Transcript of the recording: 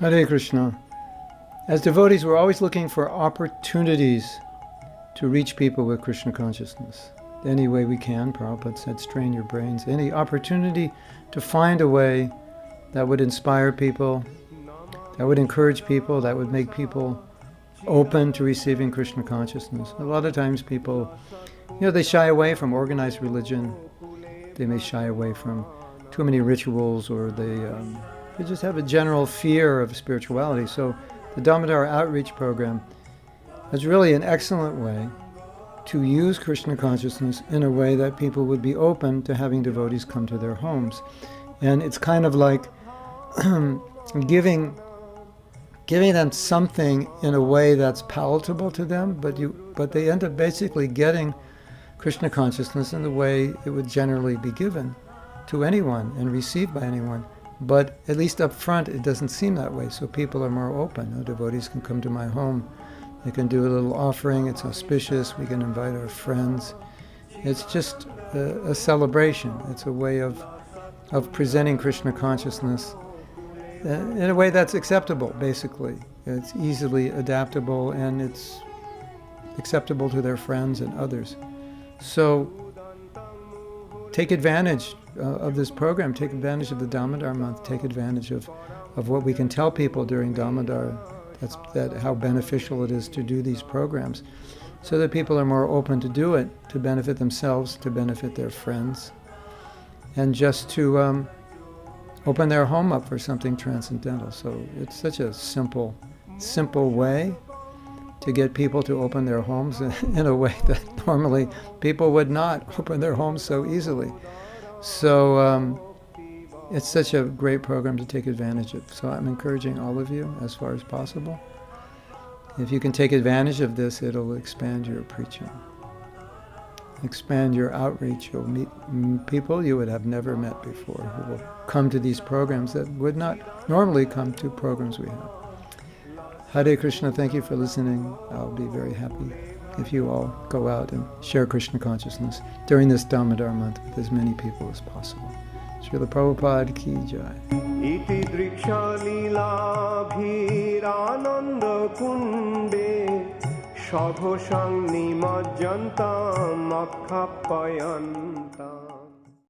Hare Krishna. As devotees, we're always looking for opportunities to reach people with Krishna consciousness. Any way we can, Prabhupada said, strain your brains. Any opportunity to find a way that would inspire people, that would encourage people, that would make people open to receiving Krishna consciousness. A lot of times people, they shy away from organized religion. They may shy away from too many rituals, or they just have a general fear of spirituality. So the Damodara Outreach Program is really an excellent way to use Krishna consciousness in a way that people would be open to having devotees come to their homes. And it's kind of like giving them something in a way that's palatable to them, but they end up basically getting Krishna consciousness in the way it would generally be given to anyone and received by anyone. But at least up front, it doesn't seem that way, so people are more open. Devotees can come to my home. They can do a little offering. It's auspicious. We can invite our friends. It's just a celebration. It's a way of presenting Krishna consciousness in a way that's acceptable, basically. It's easily adaptable, and it's acceptable to their friends and others. So take advantage of this program. Take advantage of the Damodar month. Take advantage of what we can tell people during Damodar. How beneficial it is to do these programs, so that people are more open to do it, to benefit themselves, to benefit their friends, and just to open their home up for something transcendental. So it's such a simple way to get people to open their homes in a way that normally people would not open their homes so easily. So it's such a great program to take advantage of. So I'm encouraging all of you as far as possible. If you can take advantage of this, it'll expand your preaching, expand your outreach. You'll meet people you would have never met before, who will come to these programs that would not normally come to programs we have. Hare Krishna, thank you for listening. I'll be very happy if you all go out and share Krishna consciousness during this Damodar month with as many people as possible. Srila Prabhupada ki jai. Iti driksha lila bhirananda kunde shadhosang nimajjanta makkhappayanta.